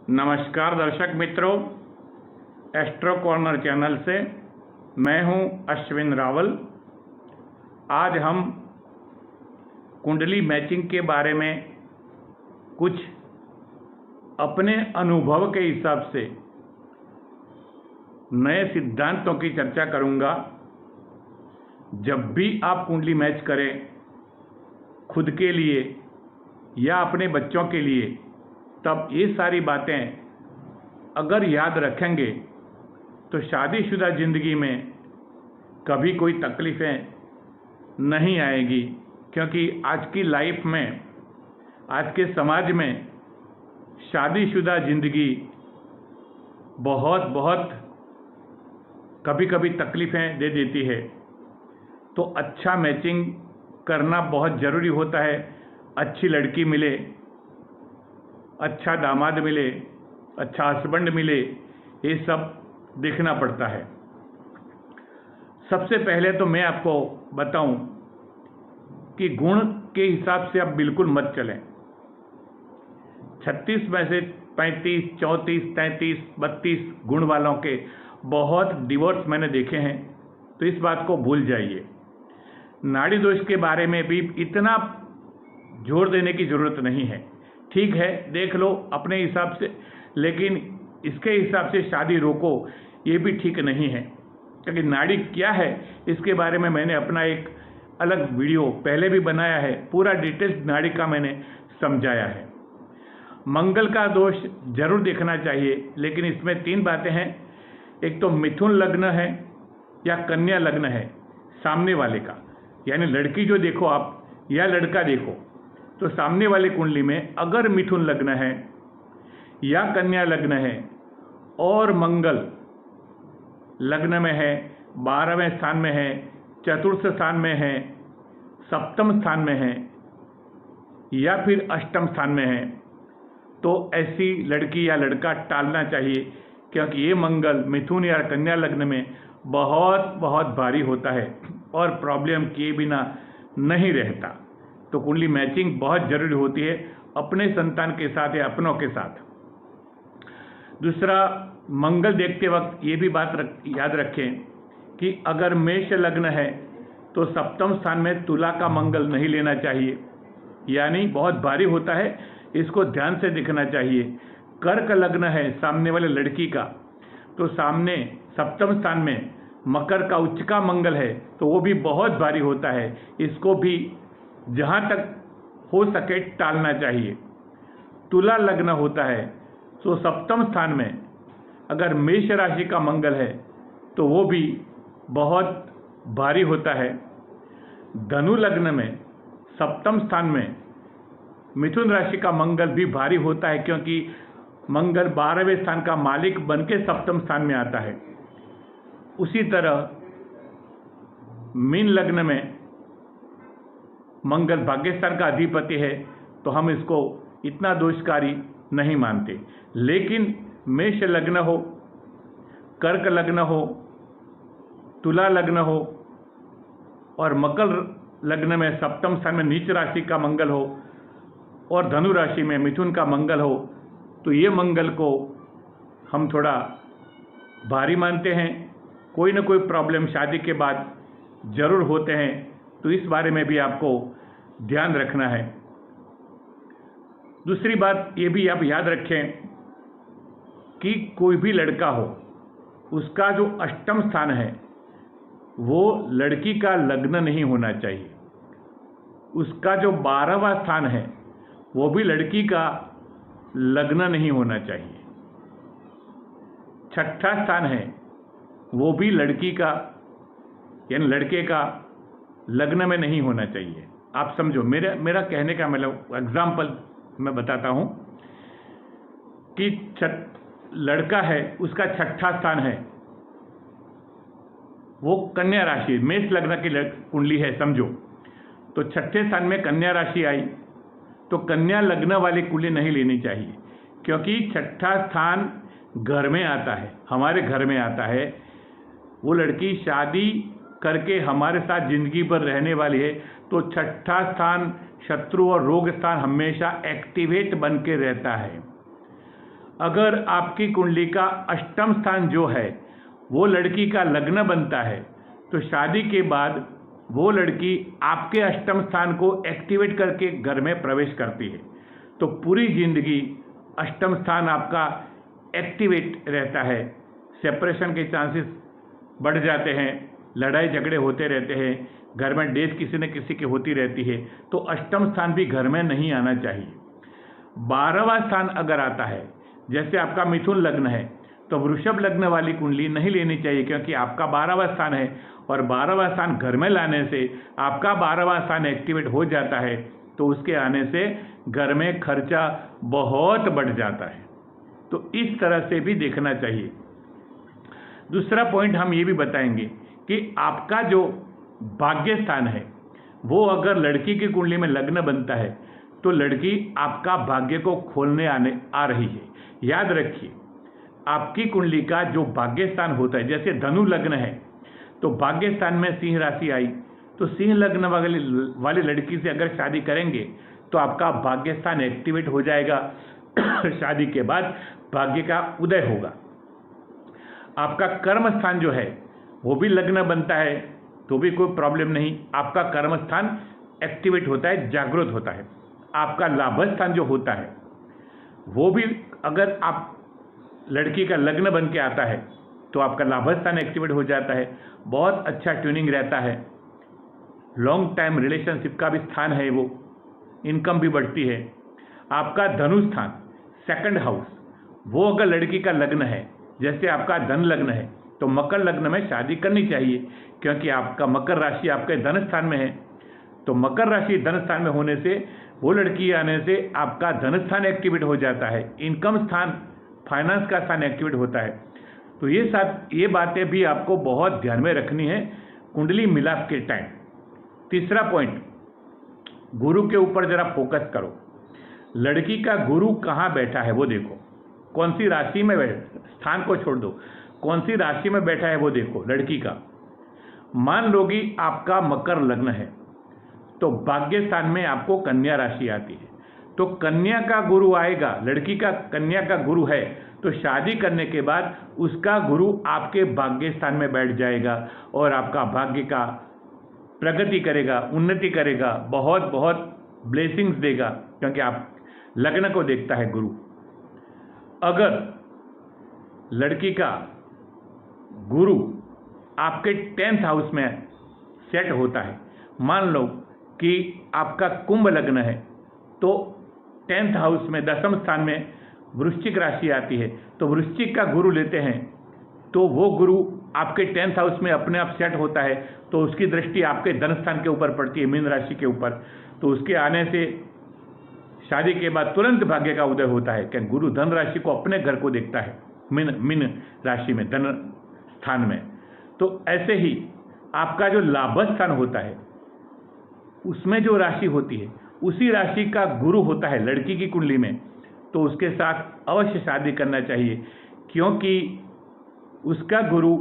नमस्कार दर्शक मित्रों, एस्ट्रो कॉर्नर चैनल से मैं हूं अश्विन रावल। आज हम कुंडली मैचिंग के बारे में कुछ अपने अनुभव के हिसाब से नए सिद्धांतों की चर्चा करूंगा। जब भी आप कुंडली मैच करें, खुद के लिए या अपने बच्चों के लिए, तब ये सारी बातें अगर याद रखेंगे तो शादीशुदा ज़िंदगी में कभी कोई तकलीफ़ें नहीं आएगी। क्योंकि आज की लाइफ में, आज के समाज में शादीशुदा ज़िंदगी बहुत कभी कभी तकलीफ़ें दे देती है। तो अच्छा मैचिंग करना बहुत ज़रूरी होता है। अच्छी लड़की मिले, अच्छा दामाद मिले, अच्छा हस्बैंड मिले, ये सब देखना पड़ता है। सबसे पहले तो मैं आपको बताऊं कि गुण के हिसाब से आप बिल्कुल मत चलें। 36 में से 35, 34, 33, 32 गुण वालों के बहुत डिवोर्स मैंने देखे हैं, तो इस बात को भूल जाइए। नाड़ी दोष के बारे में भी इतना जोर देने की ज़रूरत नहीं है। ठीक है, देख लो अपने हिसाब से, लेकिन इसके हिसाब से शादी रोको, ये भी ठीक नहीं है। क्योंकि नाड़ी क्या है, इसके बारे में मैंने अपना एक अलग वीडियो पहले भी बनाया है। पूरा डिटेल्स नाड़ी का मैंने समझाया है। मंगल का दोष जरूर देखना चाहिए, लेकिन इसमें 3 बातें हैं। एक तो मिथुन लग्न है या कन्या लग्न है सामने वाले का, यानी लड़की जो देखो आप या लड़का देखो, तो सामने वाले कुंडली में अगर मिथुन लग्न है या कन्या लग्न है और मंगल लग्न में है, 12वें स्थान में है, चतुर्थ स्थान में है, सप्तम स्थान में है या फिर अष्टम स्थान में है, तो ऐसी लड़की या लड़का टालना चाहिए। क्योंकि ये मंगल मिथुन या कन्या लग्न में बहुत भारी होता है और प्रॉब्लम किए बिना नहीं रहता। तो कुंडली मैचिंग बहुत जरूरी होती है अपने संतान के साथ या अपनों के साथ। दूसरा, मंगल देखते वक्त ये भी बात याद रखें कि अगर मेष लग्न है तो सप्तम स्थान में तुला का मंगल नहीं लेना चाहिए, यानी बहुत भारी होता है, इसको ध्यान से देखना चाहिए। कर्क लग्न है सामने वाले लड़की का, तो सामने सप्तम स्थान में मकर का उच्च का मंगल है, तो वो भी बहुत भारी होता है, इसको भी जहाँ तक हो सके टालना चाहिए। तुला लग्न होता है तो सप्तम स्थान में अगर मेष राशि का मंगल है तो वो भी बहुत भारी होता है। धनु लग्न में सप्तम स्थान में मिथुन राशि का मंगल भी भारी होता है, क्योंकि मंगल 12वें स्थान का मालिक बनके सप्तम स्थान में आता है। उसी तरह मीन लग्न में मंगल भाग्यस्थान का अधिपति है, तो हम इसको इतना दोषकारी नहीं मानते। लेकिन मेष लग्न हो, कर्क लग्न हो, तुला लग्न हो और मकर लग्न में सप्तम स्थान में नीच राशि का मंगल हो और धनु राशि में मिथुन का मंगल हो, तो ये मंगल को हम थोड़ा भारी मानते हैं। कोई ना कोई प्रॉब्लम शादी के बाद जरूर होते हैं, तो इस बारे में भी आपको ध्यान रखना है। दूसरी बात ये भी आप याद रखें कि कोई भी लड़का हो, उसका जो अष्टम स्थान है वो लड़की का लग्न नहीं होना चाहिए। उसका जो 12वां स्थान है वो भी लड़की का लग्न नहीं होना चाहिए। 6ठा स्थान है वो भी लड़की का यानी लड़के का लग्न में नहीं होना चाहिए। आप समझो, मेरा कहने का मतलब एग्जाम्पल मैं बताता हूँ कि लड़का है, उसका 6ठा स्थान है, वो कन्या राशि, मेष लग्न की कुंडली है समझो, तो 6ठे स्थान में कन्या राशि आई, तो कन्या लग्न वाली कुंडली नहीं लेनी चाहिए। क्योंकि 6ठा स्थान घर में आता है, हमारे घर में आता है। वो लड़की शादी करके हमारे साथ जिंदगी भर रहने वाली है, तो 6ठा स्थान शत्रु और रोग स्थान हमेशा एक्टिवेट बन के रहता है। अगर आपकी कुंडली का अष्टम स्थान जो है वो लड़की का लग्न बनता है तो शादी के बाद वो लड़की आपके अष्टम स्थान को एक्टिवेट करके घर में प्रवेश करती है। तो पूरी जिंदगी अष्टम स्थान आपका एक्टिवेट रहता है। सेपरेशन के चांसेस बढ़ जाते हैं, लड़ाई झगड़े होते रहते हैं, घर में डेथ किसी न किसी की होती रहती है। तो अष्टम स्थान भी घर में नहीं आना चाहिए। 12वां स्थान अगर आता है, जैसे आपका मिथुन लग्न है तो वृषभ लग्न वाली कुंडली नहीं लेनी चाहिए, क्योंकि आपका 12वां स्थान है और 12वां स्थान घर में लाने से आपका 12वां स्थान एक्टिवेट हो जाता है। तो उसके आने से घर में खर्चा बहुत बढ़ जाता है। तो इस तरह से भी देखना चाहिए। दूसरा पॉइंट हम ये भी बताएंगे कि आपका जो भाग्य स्थान है वो अगर लड़की की कुंडली में लग्न बनता है तो लड़की आपका भाग्य को खोलने आ रही है। याद रखिए, आपकी कुंडली का जो भाग्य स्थान होता है, जैसे धनु लग्न है तो भाग्य स्थान में सिंह राशि आई, तो सिंह लग्न वाली लड़की से अगर शादी करेंगे तो आपका भाग्य स्थान एक्टिवेट हो जाएगा। शादी के बाद भाग्य का उदय होगा। आपका कर्म स्थान जो है वो भी लग्न बनता है तो भी कोई प्रॉब्लम नहीं, आपका कर्म स्थान एक्टिवेट होता है, जागृत होता है। आपका लाभ स्थान जो होता है वो भी अगर आप लड़की का लग्न बन के आता है तो आपका लाभ स्थान एक्टिवेट हो जाता है। बहुत अच्छा ट्यूनिंग रहता है। लॉन्ग टाइम रिलेशनशिप का भी स्थान है वो, इनकम भी बढ़ती है। आपका धनु स्थान सेकंड हाउस, वो अगर लड़की का लग्न है, जैसे आपका धन लग्न है तो मकर लग्न में शादी करनी चाहिए, क्योंकि आपका मकर राशि आपके धन स्थान में है। तो मकर राशि धन स्थान में होने से वो लड़की आने से आपका धन स्थान एक्टिवेट हो जाता है, इनकम स्थान, फाइनेंस का स्थान एक्टिवेट होता है। तो ये बातें भी आपको बहुत ध्यान में रखनी है कुंडली मिलाप के टाइम। तीसरा पॉइंट, गुरु के ऊपर जरा फोकस करो। लड़की का गुरु कहाँ बैठा है वो देखो, कौन सी राशि में बैठा, स्थान को छोड़ दो, कौन सी राशि में बैठा है वो देखो लड़की का। मान लो कि आपका मकर लग्न है तो भाग्य स्थान में आपको कन्या राशि आती है, तो कन्या का गुरु आएगा, लड़की का कन्या का गुरु है तो शादी करने के बाद उसका गुरु आपके भाग्य स्थान में बैठ जाएगा और आपका भाग्य का प्रगति करेगा, उन्नति करेगा, बहुत बहुत ब्लेसिंग्स देगा, क्योंकि आप लग्न को देखता है गुरु। अगर लड़की का गुरु आपके 10th हाउस में सेट होता है, मान लो कि आपका कुंभ लग्न है तो 10th हाउस में 10वें स्थान में वृश्चिक राशि आती है, तो वृश्चिक का गुरु लेते हैं तो वो गुरु आपके 10th हाउस में अपने आप सेट होता है, तो उसकी दृष्टि आपके धन स्थान के ऊपर पड़ती है, मीन राशि के ऊपर। तो उसके आने से शादी के बाद तुरंत भाग्य का उदय होता है, क्या गुरु धन राशि को अपने घर को देखता है, मीन राशि में, धन स्थान में। तो ऐसे ही आपका जो लाभ स्थान होता है उसमें जो राशि होती है उसी राशि का गुरु होता है लड़की की कुंडली में, तो उसके साथ अवश्य शादी करना चाहिए, क्योंकि उसका गुरु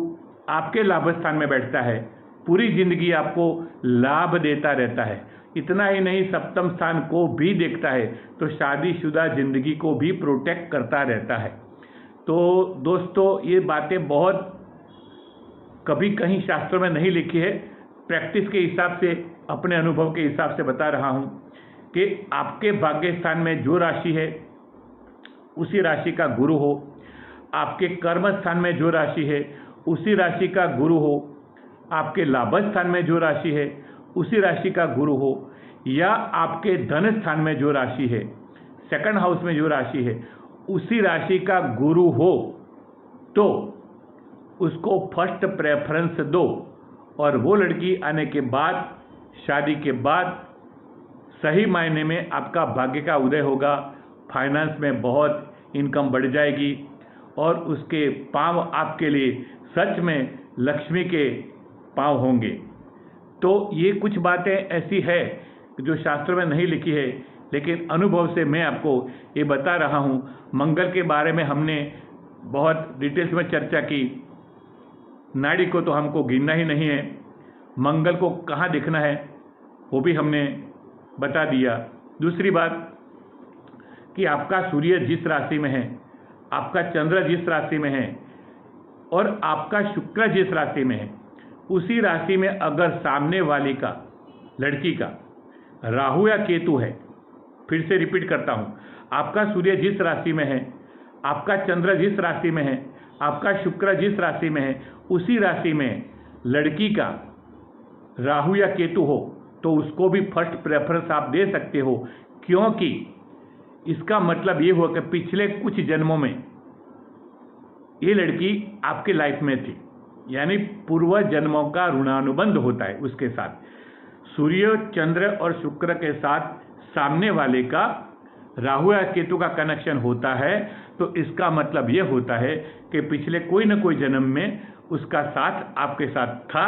आपके लाभ स्थान में बैठता है, पूरी जिंदगी आपको लाभ देता रहता है। इतना ही नहीं, सप्तम स्थान को भी देखता है, तो शादीशुदा जिंदगी को भी प्रोटेक्ट करता रहता है। तो दोस्तों, ये बातें बहुत कभी कहीं शास्त्रों में नहीं लिखी है, प्रैक्टिस के हिसाब से, अपने अनुभव के हिसाब से बता रहा हूँ कि आपके भाग्य स्थान में जो राशि है उसी राशि का गुरु हो, आपके कर्म स्थान में जो राशि है उसी राशि का गुरु हो, आपके लाभ स्थान में जो राशि है उसी राशि का गुरु हो, या आपके धन स्थान में जो राशि है, सेकंड हाउस में जो राशि है उसी राशि का गुरु हो, तो उसको फर्स्ट प्रेफरेंस दो। और वो लड़की आने के बाद, शादी के बाद सही मायने में आपका भाग्य का उदय होगा, फाइनेंस में बहुत इनकम बढ़ जाएगी और उसके पांव आपके लिए सच में लक्ष्मी के पांव होंगे। तो ये कुछ बातें ऐसी है जो शास्त्रों में नहीं लिखी है, लेकिन अनुभव से मैं आपको ये बता रहा हूँ। मंगल के बारे में हमने बहुत डिटेल्स में चर्चा की, नाड़ी को तो हमको गिनना ही नहीं है, मंगल को कहाँ देखना है वो भी हमने बता दिया। दूसरी बात कि आपका सूर्य जिस राशि में है आपका चंद्र जिस राशि में है और आपका शुक्र जिस राशि में है, उसी राशि में अगर सामने वाली का, लड़की का राहु या केतु है, फिर से रिपीट करता हूँ, आपका सूर्य जिस राशि में है, आपका चंद्र जिस राशि में है, आपका शुक्र जिस राशि में है, उसी राशि में लड़की का राहु या केतु हो, तो उसको भी फर्स्ट प्रेफरेंस आप दे सकते हो, क्योंकि इसका मतलब ये हुआ कि पिछले कुछ जन्मों में ये लड़की आपके लाइफ में थी, यानी पूर्व जन्मों का ऋणानुबंध होता है उसके साथ। सूर्य, चंद्र और शुक्र के साथ सामने वाले का राहु या केतु का कनेक्शन होता है, तो इसका मतलब ये होता है कि पिछले कोई न कोई जन्म में उसका साथ आपके साथ था,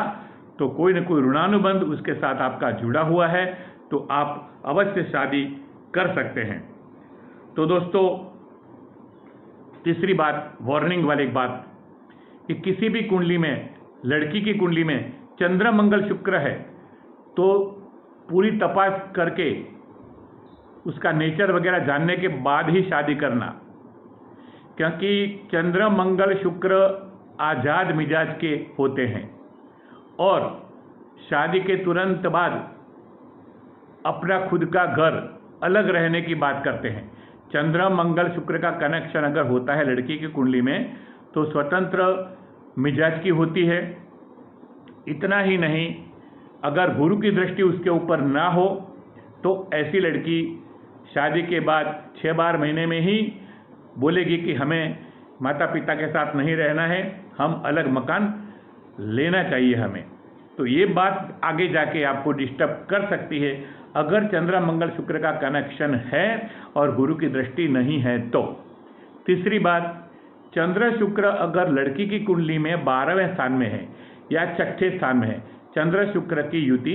तो कोई न कोई ऋणानुबंध उसके साथ आपका जुड़ा हुआ है, तो आप अवश्य शादी कर सकते हैं। तो दोस्तों, तीसरी बात, वार्निंग वाली बात, कि किसी भी कुंडली में, लड़की की कुंडली में चंद्र मंगल शुक्र है तो पूरी तपास करके उसका नेचर वगैरह जानने के बाद ही शादी करना, क्योंकि चंद्र मंगल शुक्र आज़ाद मिजाज के होते हैं और शादी के तुरंत बाद अपना खुद का घर अलग रहने की बात करते हैं। चंद्र मंगल शुक्र का कनेक्शन अगर होता है लड़की की कुंडली में, तो स्वतंत्र मिजाज की होती है। इतना ही नहीं, अगर गुरु की दृष्टि उसके ऊपर ना हो तो ऐसी लड़की शादी के बाद 6-12 महीने में ही बोलेगी कि हमें माता पिता के साथ नहीं रहना है, हम अलग मकान लेना चाहिए हमें। तो ये बात आगे जाके आपको डिस्टर्ब कर सकती है अगर चंद्र मंगल शुक्र का कनेक्शन है और गुरु की दृष्टि नहीं है तो। तीसरी बात, चंद्र शुक्र अगर लड़की की कुंडली में 12वें स्थान में है या 6ठे स्थान में है, चंद्र शुक्र की युति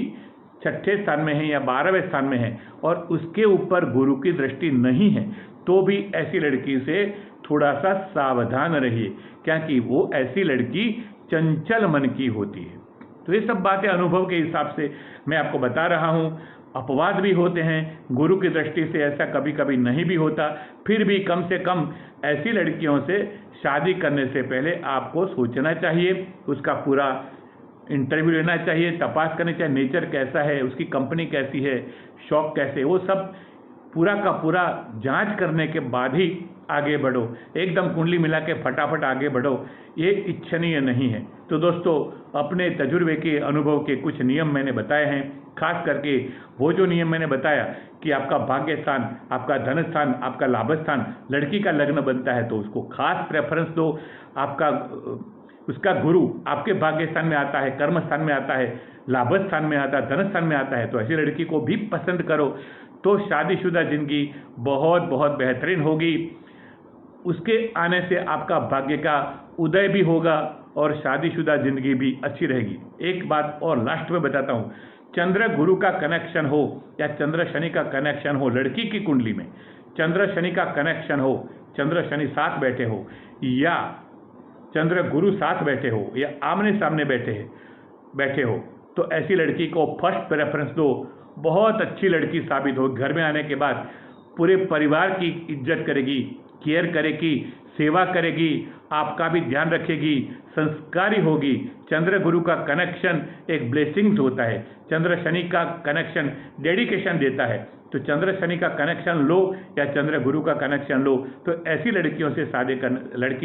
6ठे स्थान में है या 12वें स्थान में है और उसके ऊपर गुरु की दृष्टि नहीं है, तो भी ऐसी लड़की से थोड़ा सा सावधान रहिए, क्योंकि वो ऐसी लड़की चंचल मन की होती है। तो ये सब बातें अनुभव के हिसाब से मैं आपको बता रहा हूँ। अपवाद भी होते हैं, गुरु की दृष्टि से ऐसा कभी कभी नहीं भी होता, फिर भी कम से कम ऐसी लड़कियों से शादी करने से पहले आपको सोचना चाहिए, उसका पूरा इंटरव्यू लेना चाहिए, तपास करनी चाहिए, नेचर कैसा है, उसकी कंपनी कैसी है, शौक कैसे, वो सब पूरा का पूरा जांच करने के बाद ही आगे बढ़ो। एकदम कुंडली मिला के फटाफट आगे बढ़ो, ये इच्छनीय नहीं है। तो दोस्तों, अपने तजुर्बे के, अनुभव के कुछ नियम मैंने बताए हैं, खास करके वो जो नियम मैंने बताया कि आपका भाग्य स्थान, आपका धन स्थान, आपका लाभ स्थान, लड़की का लग्न बनता है तो उसको खास प्रेफरेंस दो। आपका उसका गुरु आपके भाग्य स्थान में आता है, कर्म स्थान में आता है, लाभ स्थान में आता है, धन स्थान में आता है, तो ऐसी लड़की को भी पसंद करो, तो शादीशुदा जिंदगी बहुत बहुत बेहतरीन होगी। उसके आने से आपका भाग्य का उदय भी होगा और शादीशुदा जिंदगी भी अच्छी रहेगी। एक बात और लास्ट में बताता हूँ, चंद्र गुरु का कनेक्शन हो या चंद्र शनि का कनेक्शन हो, लड़की की कुंडली में चंद्र शनि का कनेक्शन हो, चंद्र शनि साथ बैठे हो या चंद्र गुरु साथ बैठे हो या आमने सामने बैठे हो, तो ऐसी लड़की को फर्स्ट प्रेफरेंस दो। बहुत अच्छी लड़की साबित हो, घर में आने के बाद पूरे परिवार की इज्जत करेगी, केयर करेगी, सेवा करेगी, आपका भी ध्यान रखेगी, संस्कारी होगी। चंद्र गुरु का कनेक्शन एक ब्लेसिंग्स होता है, चंद्र शनि का कनेक्शन डेडिकेशन देता है। तो चंद्र शनि का कनेक्शन लो या चंद्र गुरु का कनेक्शन लो, तो ऐसी लड़की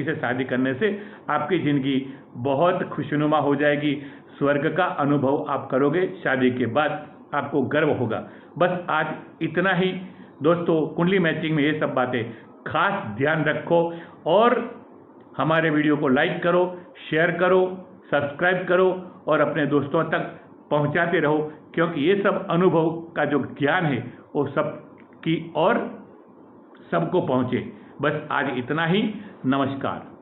से शादी करने से आपकी ज़िंदगी बहुत खुशनुमा हो जाएगी। स्वर्ग का अनुभव आप करोगे, शादी के बाद आपको गर्व होगा। बस आज इतना ही दोस्तों, कुंडली मैचिंग में ये सब बातें खास ध्यान रखो और हमारे वीडियो को लाइक करो, शेयर करो, सब्सक्राइब करो और अपने दोस्तों तक पहुंचाते रहो, क्योंकि ये सब अनुभव का जो ज्ञान है वो सब की और सबको पहुंचे। बस आज इतना ही। नमस्कार।